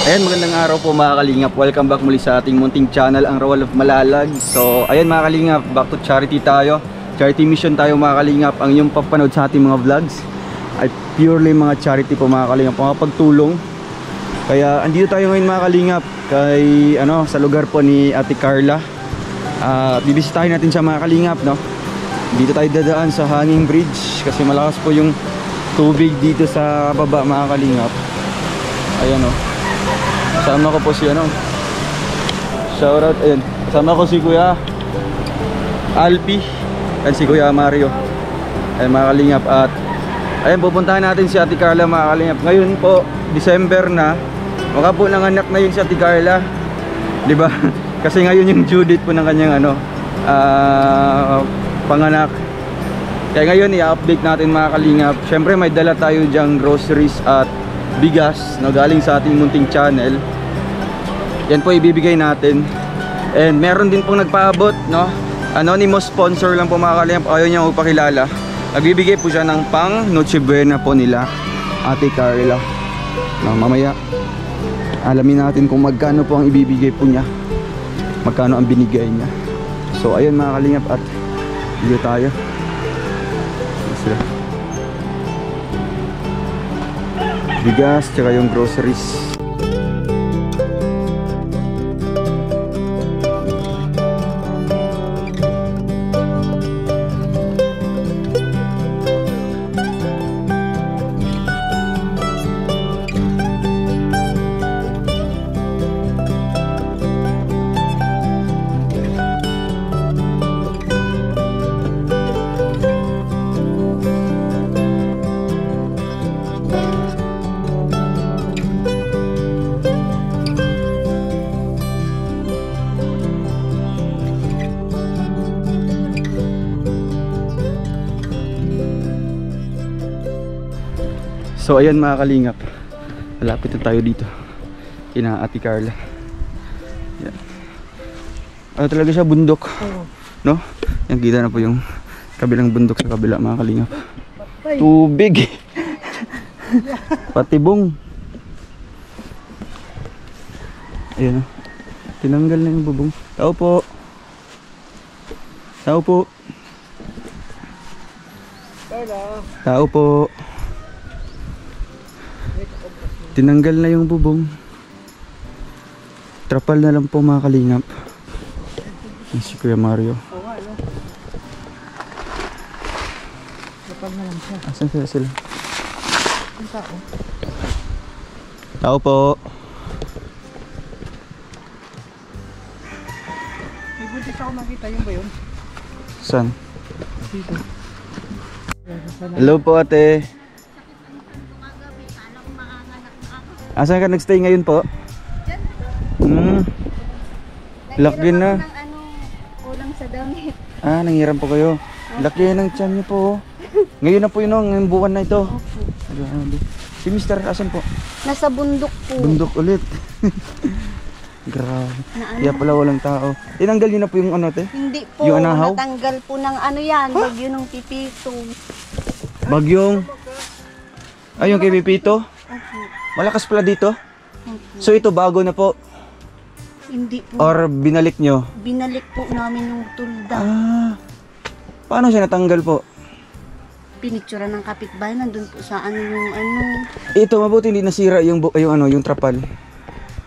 Ayan, magandang araw po mga kalingap. Welcome back muli sa ating munting channel, ang Rawal of Malalag. So, ayan mga kalingap, back to charity tayo. Charity mission tayo mga kalingap. Ang inyong papanood sa ating mga vlogs ay purely mga charity po mga kalingap, mga pagtulong. Kaya andito tayo ngayon mga kalingap kay sa lugar po ni Ate Carla. Bibisitahin natin siya mga kalingap, no? Dito tayo dadaan sa hanging bridge kasi malakas po yung tubig dito sa baba mga kalingap. Ayan o. Kasama ko po si shoutout, ayan. Kasama ko si Kuya Alpi at si Kuya Mario. Ayan mga kalingap. At ayan, pupuntahan natin si Ate Carla mga kalingap. Ngayon po, December na. Baka po nanganak na yun si Ate Carla, diba? Kasi ngayon yung due date po ng kanyang panganak. Kaya ngayon i-update natin mga kalingap. Syempre may dala tayo dyang groceries at bigas na galing sa ating munting channel. Yan po ibibigay natin. And meron din pong nagpaabot, no? Anonymous sponsor lang po mga kalingap. Ayaw niya magpakilala. Nagbibigay po siya ng pang Noche Buena po nila Ate Carla. Mamaya alamin natin kung magkano po ang ibibigay po niya, magkano ang binigay niya. So ayun mga kalingap, at dito tayo. Bigas tsaka yung groceries. So ayan mga kalingap, malapit na tayo dito kina Ate Carla. Yan. Talaga siya, bundok, no? Yan, kita na po yung kabilang bundok sa kabila mga kalingap. Tubig. Patibong. Ayan, tinanggal na yung bubong. Tao po. Tao po. Tao po. Tinanggal na yung bubong. Trapal na lang po mga kalingap. Yan si Kuya Mario. Trapal na lang siya. Asan sila? Ang tao. Tao po. May buntis ako makita, yun ba yun? Saan? Dito. Hello po ate. Asan ka nagstay ngayon po? Laki na. Kulang sa damit. Nanghiram po kayo. Laki ng tiyan niyo po. Ngayon na po yun, ngayong buwan na ito. Si Mr. asan po? Nasa bundok po. Bundok ulit. Grabe. Kaya pala walang tao. Tinanggal niyo na po yung te? Hindi po. Yung anahaw? Natanggal po ng yan. Bagyo ng Pipito. Bagyong? Yung kay Pipito? Malakas pala dito? So ito bago na po? Hindi po. Or binalik nyo? Binalik po namin yung tulda. Paano siya natanggal po? Pinictura ng kapitbahay. Nandun po sa yung Ito mabuti hindi nasira yung trapal.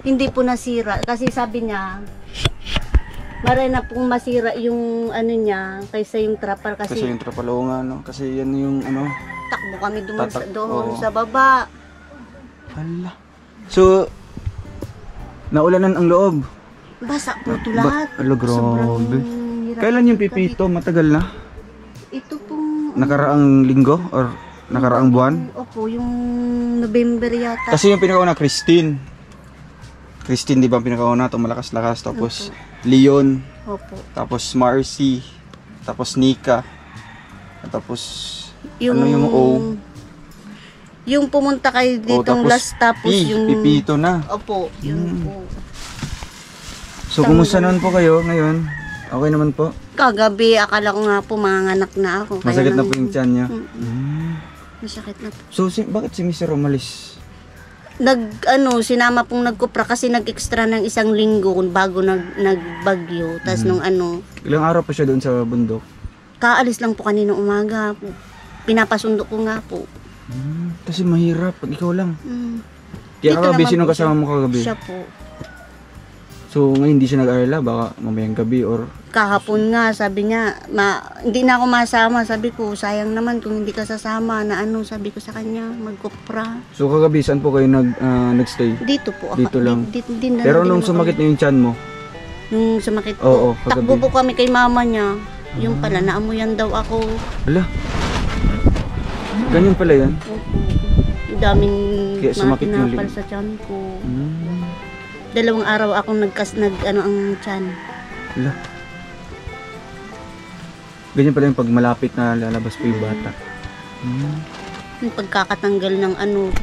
Hindi po nasira. Kasi sabi niya, maray na pong masira yung niya kaysa yung trapal. Kasi yung trapal, oo nga, no? Kasi yan yung takbo kami doon sa baba. Hala. So, naulanan ang loob. Basa po ito lahat. Grabe. Kailan yung Pipito? Matagal na? Ito pong nakaraang linggo or nakaraang buwan? Opo, yung November yata. Kasi yung pinakauna, Christine, di ba ang pinakauna? Itong malakas-lakas. Tapos Leon. Opo. Tapos Marcy. Tapos Nika. Tapos yung O. Yung pumunta kayo ditong last, tapos yung Pipito na. Opo, yun po. So kumusta naman po kayo ngayon? Okay naman po? Kagabi, akala ko nga po manganak na ako. Masakit na po yung tiyan niya. Masakit na po. So bakit si Mr. umalis? Sinama pong nagkupra kasi nag-extra ng 1 linggo bago nagbagyo. Tapos nung Ilang araw pa siya doon sa bundok? kaalis lang po kanina umaga. Pinapasundo ko nga po. Kasi mahirap pag ikaw lang. Kaya Dito kagabi, naman sino po kasama siya. mo kagabi? Siya po. So ngayon hindi siya nag-aalala, baka mamayang gabi or... Kahapon nga, sabi niya, hindi na ako masama. Sabi ko, sayang naman kung hindi ka sasama na sabi ko sa kanya, magkupra. So kagabi, saan po kayo nagstay? Dito po. Dito lang. Din na Pero din nung naman sumakit kami. na yung tiyan mo, Nung sumakit Oo, po, kagabi. takbo po kami kay mama niya. Yung pala, naamuyan daw ako. ala, ganyan pala yan. Ang daming Kaya sumakit yung tinapal leg. sa tiyan ko. 2 Hmm. araw akong ang tiyan. Ala. Ganyan pala yung pag malapit na lalabas po yung bata. Yung pagkakatanggal ng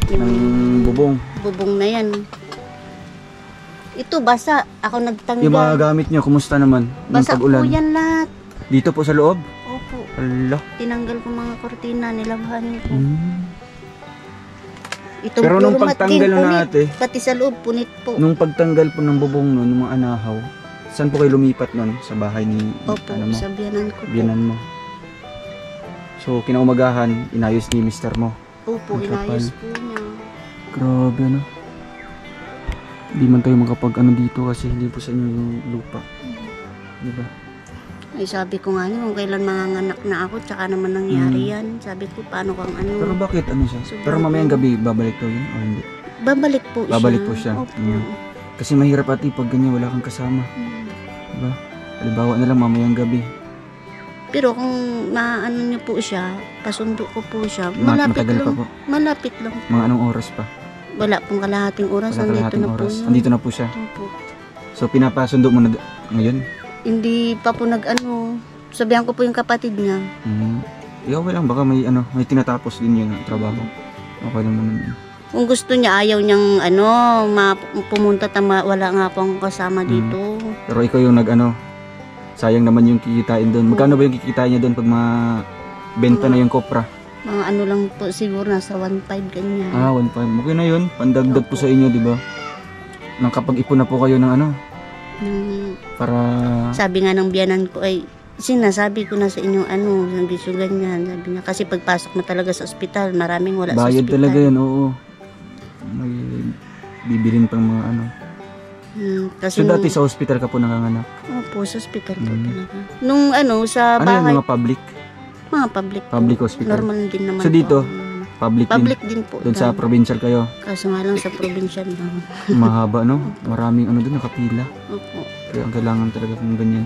yung Ng bubong. bubong na yan. Ito, basa. Ako nagtanggal. Yung mga gamit niyo, kumusta naman? Nung Basa po tag-ulan? yan lahat. Dito po sa loob? Opo. Ala. Tinanggal ko mga kortina, nilabhan ko. Itong Pero nung floor mat pagtanggal din, na punit. ate, Pati sa loob, punit po. nung pagtanggal po ng bubong nun, ng mga anahaw, saan po kayo lumipat nun? Sa bahay ni Opo, mo? sa biyanan ko po. Biyanan mo. So, kinaumagahan, inayos ni mister mo. Opo, Ang kapal. inayos po niya. Grabe, ano? Hindi man tayo dito kasi hindi po sa inyo yung lupa. Diba? Ay, sabi ko nga kung kailan manganganak na ako, tsaka naman nangyari yan. Sabi ko, paano kang Pero bakit siya? Sobrang- Pero mamayang gabi, babalik daw yun o hindi? Babalik po siya. Babalik po siya. Opo. Kasi mahirap ati pag ganyan, wala kang kasama. Diba? Halimbawa na lang mamayang gabi. Pero kung maano niyo po siya, pasundo ko po siya, Matagal pa po. Malapit lang. Mga anong oras pa? Wala pong kalahating oras, Wala nandito kalahating na po oras. yun. Andito na po siya. Opo. So pinapasundo mo na ngayon? Hindi pa po sabihan ko po yung kapatid niya. Okay lang, baka may tinatapos din yung trabaho. Okay lang naman yun. Kung gusto niya, ayaw niyang pumunta wala nga po akong kasama dito. Pero ikaw yung sayang naman yung kikitain doon. Magkano ba yung kikitain niya doon pag benta na yung kopra? Mga lang po, siguro nasa 1.5 ganyan. 1.5. Okay na yun. Pandagdag po sa inyo, di ba? Nang kapag ipon na po kayo ng para... Sabi nga ng biyanan ko ay, sinasabi ko na sa inyo ng bisyo ganyan. Sabi niya, kasi pagpasok mo talaga sa ospital, maraming wala sa Bayad ospital. talaga yan, oo. May bibilin pang mga Kasi So dati sa hospital ka po nanganganak? Opo, sa ospital po talaga. Nung sa Ano bahay, yung mga public? mga public po. Public hospital? Normal din naman So dito, po. Public Public din? din po. Doon sa provincial kayo? Kaso nga lang sa probinsya lang. Mahaba, no? Maraming doon, nakapila. Opo. Kaya ang kailangan talaga kung ganyan.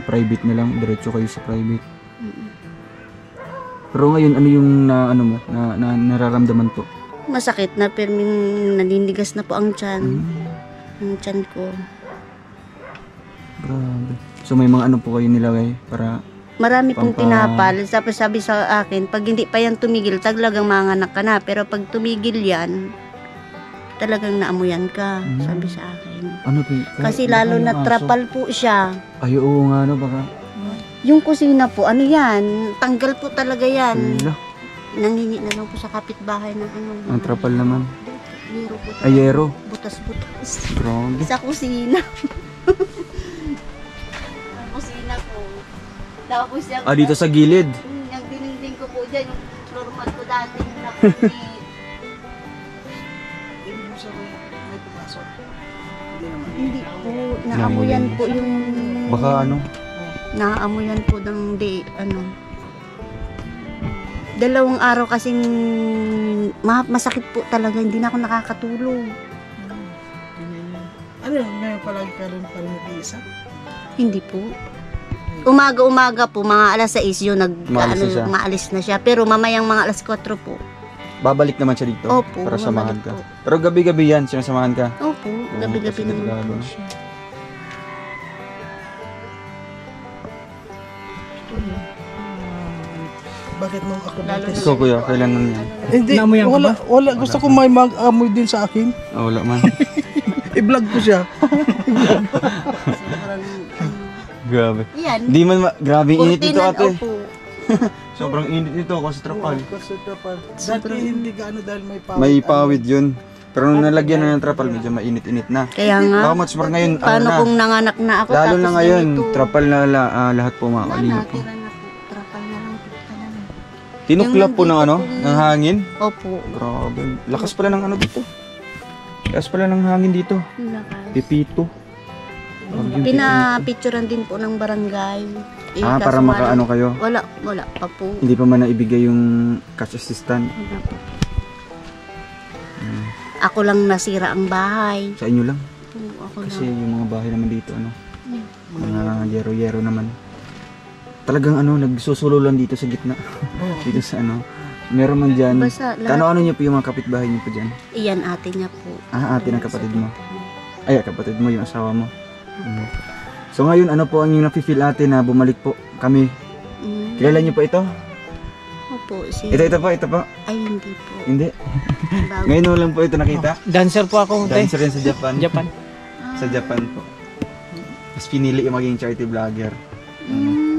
Private na lang, diretso kayo sa private. Pero ngayon, ano yung nararamdaman po? Masakit na, pero naninigas na po ang tiyan. Ang tiyan ko. Grabe. So may mga po kayo nilagay para... Marami pong Pampa- tinapal. Tapos sabi sa akin, pag hindi pa yan tumigil, talagang manganak ka na. Pero pag tumigil yan, talagang naamuyan ka. Sabi sa akin. Ano po? Kasi lalo na trapal po siya. Ay, oo nga, baka... Yung kusina po, yan? Tanggal po talaga yan. Ala, Nangingi na lang po sa kapitbahay ng ang trapal naman. Yero po. Ayero. Butas-butas. Grabe. Sa kusina. Ang kusina po. Tapos yung... Dito sa gilid. Yung dinding ko po dyan, yung floor mat ko dati na puti. Hindi mo siya may pumasok. Hindi naman. Hindi po, naamuyan po yung... Baka Naamuyan po ng Dalawang araw kasing masakit po talaga, hindi na ako nakakatulog. Ano yun? May palagi ka rin nag-iisa? Hindi po. Umaga-umaga po, mga alas 6 yun, maalis na siya. Pero mamayang mga alas 4 po. babalik naman siya dito Opo, para samahan babalik ka. po. Pero gabi-gabi yan, sinasamahan ka. Opo, gabi-gabi kasi naman delikado. po siya. Bakit nung ako Lalo buntis? Ikaw kuya, kailan nun yan? Hindi, Naamoyan ka wala. Gusto ko may mag-amoy din sa akin. Wala man. I-vlog ko siya. Sobrang, Grabe. yan. Di man, grabe init dito 49, ate. opo. So Sobrang init nito kasi trapal. Oo, kasi trapal. Dati hindi gaano dahil may pawid. May pawid yun. Pero nung nalagyan na ng trapal, medyo mainit-init na. Kaya nga, How much more ngayon? paano na? kung nanganak na ako Lalo tapos na ngayon, ganito? trapal na lahat po mga kalingap po. Natira na po. Trapal na lang po talaga. Tinuklap po ng Yung ano, nandito po ng hangin. Opo. Grabe. Lakas pala ng ano dito. Lakas pala ng hangin dito. Lakas. Pipito. Pinapicturean din po ng barangay. Para kaso makaano kayo. Wala pa po. Hindi pa man naibigay yung cash assistant. Wala po. Ako lang nasira ang bahay. Sa inyo lang. Oo, ako Kasi lang. yung mga bahay naman dito, ano, mga yero-yero naman. Talagang ano, nagsusululan dito sa gitna. Dito sa ano. Meron man dyan. Basta lahat. Ano niyo po yung mga kapitbahay niyo po dyan? Iyan ate niya po. Ate ng kapatid mo. Ay, kapatid mo, yung asawa mo. So ngayon, ano po ang yung nafe-feel ate na bumalik po kami? Kilala niyo po ito? Opo, si... Ito po. Ay, hindi po. Hindi. Bago. Ngayon mo lang po ito nakita. Dancer po ako, Dancer rin sa Japan. Japan. Sa Japan po. Mas pinili yung maging charity vlogger.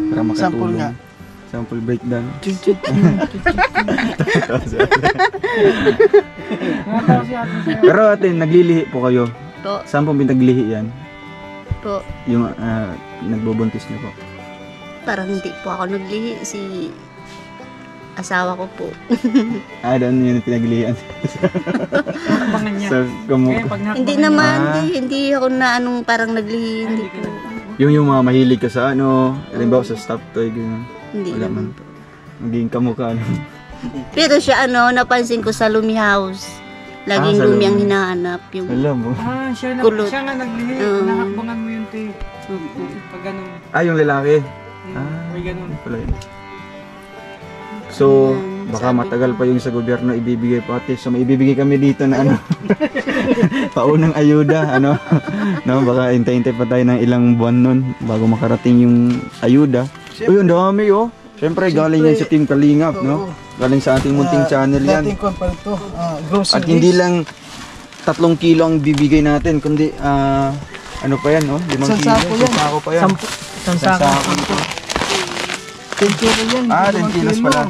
Para makatulong. Sample nga. Sample breakdown. Pero ate, naglilihi po kayo. Po, Saan po pinaglihi yan? po. Yung nagbubuntis niyo po. Parang hindi po ako naglihi. Si asawa ko po. Doon yun pinaglihian. Nakakbangan niya. So, Kaya pag Hindi nakakbangan naman, Ah. hindi ako na anong parang naglihi. Hindi po. yung mga mahilig ka sa ano, halimbawa sa stop toy, gano'n. Hindi Wala naman man. po. Magiging kamukha. Ano. Pero siya napansin ko sa Lumi House. Laging sa Lumi ang Lumi. hinahanap. Yung Alam mo. Kulot. siya nga naglihi. Nakakbangan mo yun, te. Pag ganun. Yung lalaki. May ganun. Pala yun. So, Ayan, baka sabi matagal ko. pa yung sa gobyerno ibibigay pa ate. So, may ibibigay kami dito na ano, paunang ayuda, ano. No, baka hintay-hintay pa tayo ng ilang buwan nun bago makarating yung ayuda. Uy, ang dami oh. Siyempre, galing yan sa Team Kalingap, no? Galing sa ating munting channel yan. Dating kon pa ito. Groceries. At hindi lang 3 kilo ang bibigay natin, kundi ano pa yan, no? 5 Isang kilo. sako yan. Isang sako pa yan. Isang sako. 10 kilo yan. 10 kilos pala.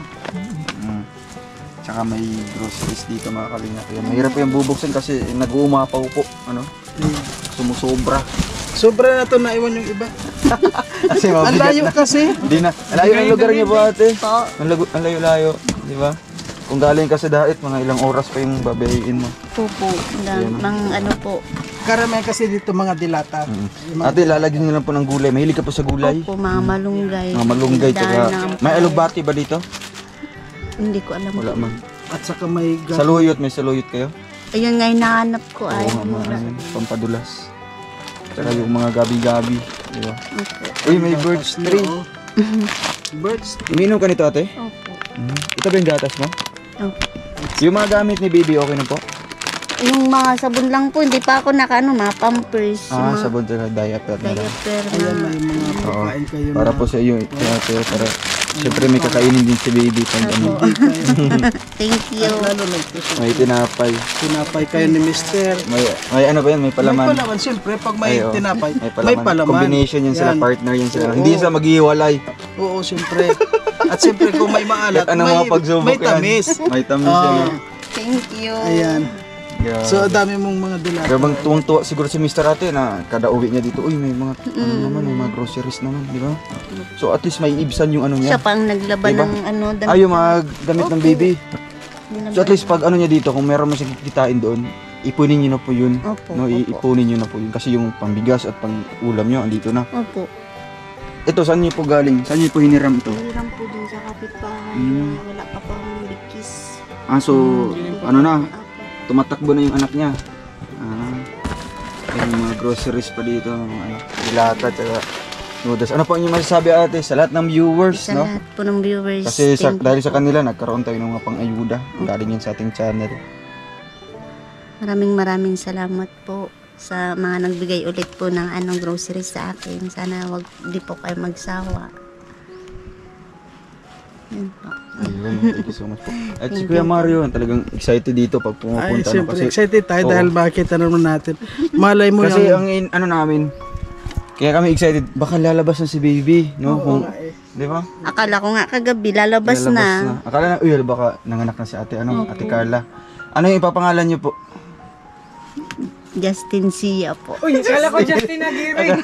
Tsaka may groceries dito mga kalingap. Yan. Mahirap po yung bubuksan kasi nag-uumapaw po. Ano? Sumusobra. Sobra na ito naiwan yung iba. Kasi Ang mabigat layo na. kasi. Hindi na. Ang layo ng lugar niyo po ate. Po. Ang layo-layo. Di ba? Kung galing ka sa dait, mga ilang oras pa yung babayin mo. Po. Mang ano po. Karamihan kasi dito mga dilata. Yung mga- Ate, lalagyan nyo lang po ng gulay. Mahilig ka po sa gulay? Opo, mga malunggay. Mga malunggay. Tsaka, may alubati ba dito? Hindi ko alam. Wala man. At saka may Saluyot, may saluyot kayo? Ayun nga hinahanap ko ay. Oo, mga ano, pampadulas. Tsaka yung mga gabi-gabi. Di ba? Opo. Uy, may birds tree. birds. Uminom ka nito ate? Opo. Ito ba yung gatas mo? Opo. Yung mga gamit ni baby, okay na po? Yung mga sabon lang po, hindi pa ako mga pampers. yung mga Sabon tsaka diaper na lang. diaper Ayan, na. may mga pagkain kayo Para na. po sa iyo, ate, para siyempre may kakainin din si baby pag ano. Thank you. Lalo nagpuso. May tinapay. Tinapay kayo ni Mister. May ano ba yan? May May palaman. palaman, siyempre pag may Ay, oo. tinapay, May may palaman. Combination yan sila, Yan. partner yan sila. Oo. Hindi sila maghihiwalay. Oo, siyempre. At siyempre kung may maalat, Kahit anong mga pagsubok may tamis. yan. May tamis Oo. yan. Thank you. Ayan. Yeah. So, dami mong mga dilata. Kaya bang tuwang-tuwa siguro si Mr. Ate na kada uwi niya dito, uy, may mga ano naman, may mga groceries naman, di ba? So at least may ibsan yung ano Siya niya. pang naglaban Diba? ng damit. Ay, yung mga damit ng Opo. baby. Nilaban. So at least pag ano niya dito, kung meron mo siya kikitain doon, ipunin niyo na po yun. Opo. No, Opo. ipunin niyo na po yun. Kasi yung pangbigas at pang ulam niyo, andito na. Opo. Ito, saan niyo po galing? Saan niyo po hiniram ito? Hiram po din sa kapitbahay. Wala pa pang bigkis. So, ano na, tumatakbo na yung anak niya. Yung mga groceries pa dito, mga ano, dilata, tsaka noodles. Ano po ang inyong masasabi ate sa lahat ng viewers, Sa no? lahat po ng viewers. Kasi thank you. dahil sa kanila, nagkaroon tayo ng mga pang-ayuda. Galing yun sa ating channel. Maraming salamat po sa mga nagbigay ulit po ng groceries sa akin. Sana di po kayo magsawa. Yun po. Ayun, thank you so much po. At si Kuya Mario, talagang excited dito pag Ay, pumupunta. no? siyempre. Kasi, Excited tayo Oo. dahil makita naman natin. Malay mo kasi yung... ano namin, kaya kami excited, baka lalabas na si baby, no? Oo Kung nga eh. Di ba? Akala ko nga kagabi, lalabas na. Akala na, uy, baka nanganak na si ate, ate Carla. Ano yung ipapangalan niyo po? Justin Sia po. Uy, kala ko Justin Aguirre.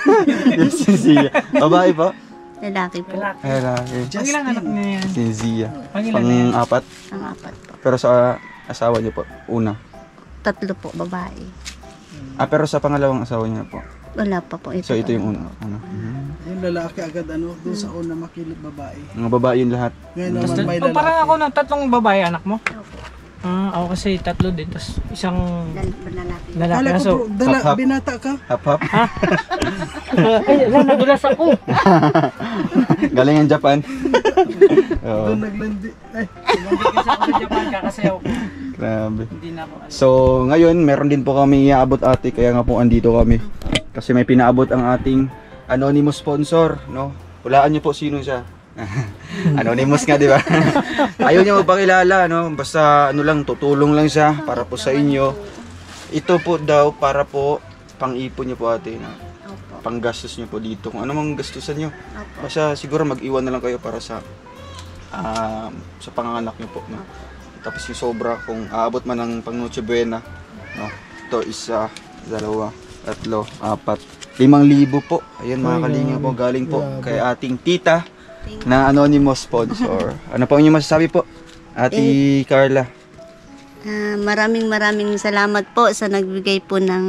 Justin Zia. Babae po? Lalaki po. Ay, laki. Ang ilang anak niya yan? Justin Zia. Pangilan na yan? Pang-apat. Ang apat po. Pero sa asawa niyo po, una. 3 po, babae. Pero sa pangalawang asawa niyo po. Wala pa po. So ito yung una. Ano? Yung lalaki agad doon sa una makilip babae. Mga babae yung lahat. Ngayon naman may Oh, lalaki. parang ako ng 3 babae anak mo. Opo. Ako kasi 3 din, tapos isang Lalaki. lalaki. Kala na. ko So, bro, Hap-hap. binata ka. Hap-hap. ay, nadulas ako. Galing ang Japan. Oo. Doon naglandi. Ay, Hindi kasi ako sa Japan, kakasayaw ko. Grabe. Hindi na ako. So, ngayon, meron din po kami iaabot ate, kaya nga po andito kami. Kasi may pinaabot ang ating anonymous sponsor, no? Hulaan niyo po sino siya. Anonymous nga, di ba? Ayaw niya magpakilala, no? Basta ano lang, tutulong lang siya para po sa inyo. Ito po daw para po pang-ipon niyo po ate, na Opo. panggastos niyo po dito. Kung ano mang gastusan niyo. Opo. Basta siguro mag-iwan na lang kayo para sa panganganak niyo po, no? Tapos yung sobra kung aabot man ng pang Noche Buena, no? Ito isa, 2, 3, 4, 5,000 po. Ayan mga kalinga po, galing po kay ating tita na anonymous sponsor. Ano pa yung masasabi po, Ate Carla? Maraming salamat po sa nagbigay po ng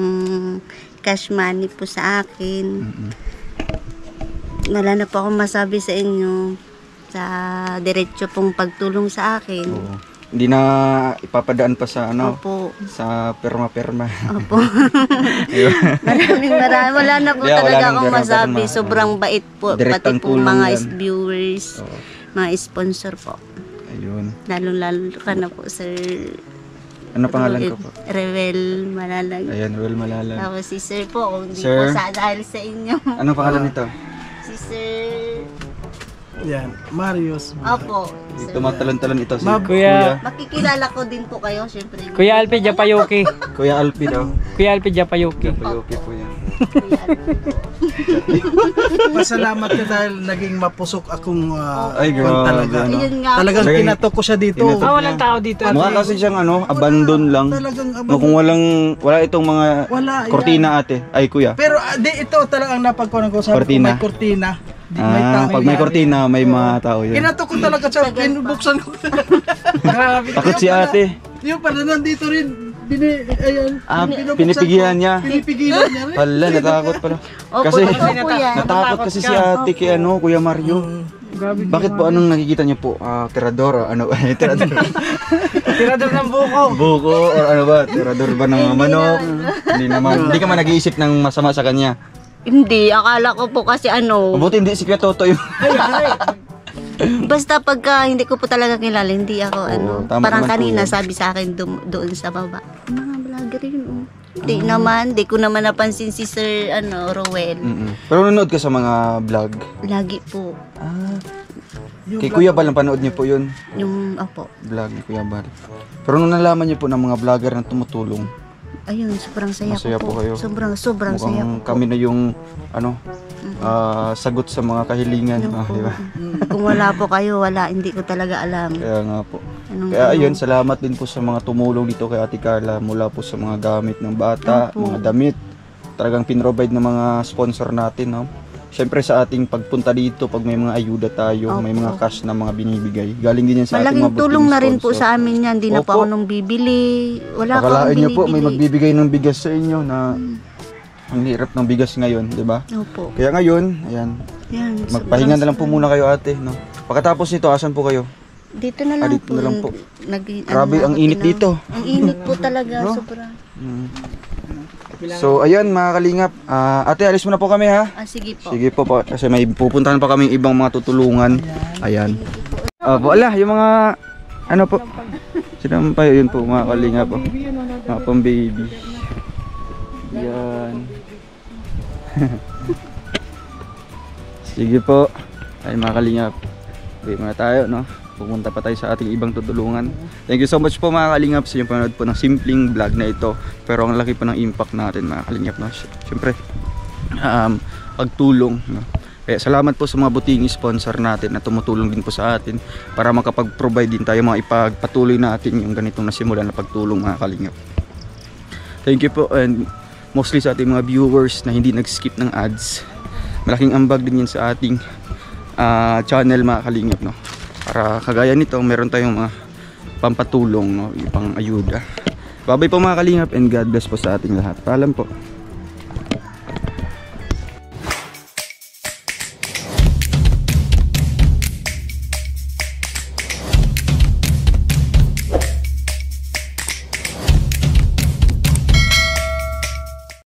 cash money po sa akin. Wala na po akong masabi sa inyo sa diretso pong pagtulong sa akin. Oo. Hindi na ipapadaan pa sa Opo. sa perma-perma. Opo. maraming wala na po Yeah, wala talaga nang akong masabi. perma-perma. Sobrang bait po. Direktang Pati po tulong mga yan. viewers, Oo. mga sponsor po. Ayun. Lalo ka na po, Sir Ano pangalan ko po? Revel Malalag. Ayan, Ruel Malalag. Tapos si Sir po, kung hindi Sir? po dahil sa inyo. Anong pangalan nito? Si Sir... yan, Marius. Opo. Sir. Tumatalon-talon ito si Kuya. Makikilala ko din po kayo, syempre. Kuya Alpi Japayuki. Kuya Alpi daw. Kuya Alpi Japayuki. Payoki po yan. Kuya Alvin po. Pasalamat ka dahil naging mapusok akong Ay, kung grabe, talaga. ano? Ayun nga. Talagang Talagang- kinatok ko siya dito. Kinatok. Walang tao dito. Mukha kasi siyang abandon lang. Talagang No, kung wala itong mga Wala, kortina ate. Ay kuya. Pero di ito talagang napagkunan ko sabi Kortina. ko may kortina. Di, may tao Pag may yan. kortina, may mga tao yun. Kinatok ko talaga siya, pinubuksan ko. Grabe. Takot si ate. Yung pala nandito rin, ayan, pinubuksan Pinipigilan ko. niya. Pinipigilan niya rin. Hala, natakot pala. Opo, Kasi totoo po yan. natakot kasi si ate kay Kuya Mario. Grabe. Bakit po anong nakikita niyo po? Tirador, ano? Tirador. Tirador ng buko. Buko or ano ba? Tirador ba ng manok? Hindi naman. Hindi ka man nag-iisip ng masama sa kanya. Hindi, akala ko po kasi Mabuti hindi si Kuya Toto yung... basta pagka hindi ko po talaga kilala, hindi ako tama parang naman po kanina yun. sabi sa akin doon sa baba. Mga vlogger yun. Hindi naman, di ko naman napansin si Sir Rowel. Pero nanonood ka sa mga vlog. Lagi po. Kay Kuya Bal, panood niyo po yun. Yung, opo. Vlog ni Kuya Bal. Pero nung nalaman niyo po ng mga vlogger na tumutulong, Ayun, sobrang saya Masaya ko po po. kayo. Sobrang saya mukhang ko. kami na yung sagot sa mga kahilingan. Opo. Di ba? Kung wala po kayo, hindi ko talaga alam. Kaya nga po. Anong Kaya ayun, salamat din po sa mga tumulong dito kay Ate Carla mula po sa mga gamit ng bata, Opo. mga damit. Talagang pinrovide ng mga sponsor natin, no? Siyempre sa ating pagpunta dito, pag may mga ayuda tayo, may Opo. mga cash na mga binibigay. Galing din yan sa ating Malaking mabuting tulong na rin po sponsor. sa amin yan. Hindi na po Opo. ako nung bibili. Wala ko Akalain akong niyo po, may binibili. magbibigay ng bigas sa inyo na ang hirap ng bigas ngayon, di ba? Opo. Kaya ngayon, ayan, Yan, magpahinga na lang po muna kayo ate, no? Pagkatapos nito, asan po kayo? Dito na lang dito po. na lang po. ano Grabe, na ang ako, init dito. Ang init po talaga, No? sobra. So, ayan mga kalingap. Ate, alis muna po kami ha. Sige po. Sige po, kasi may pupuntahan pa kami ibang mga tutulungan. Ayan. Wala, yung mga, ano po. Sinampay, yun po mga kalingap po. Mga pang baby. Yan. Sige po. Ay mga kalingap. Uwi muna tayo, no? Pupunta pa tayo sa ating ibang tutulungan. Thank you so much po mga kalingap sa inyong panonood po ng simpleng vlog na ito. Pero ang laki po ng impact natin mga kalingap, no? Siyempre, pagtulong, no? Kaya salamat po sa mga buting sponsor natin na tumutulong din po sa atin para makapag-provide din tayo, mga ipagpatuloy natin yung ganitong nasimulan na pagtulong, mga kalingap. Thank you po, and mostly sa ating mga viewers na hindi nag-skip ng ads. Malaking ambag din yan sa ating channel, mga kalingap, no? Para kagaya nito, meron tayong mga pampatulong, no? Yung pang ayuda. Bye-bye po, mga kalingap, and God bless po sa ating lahat. Paalam po.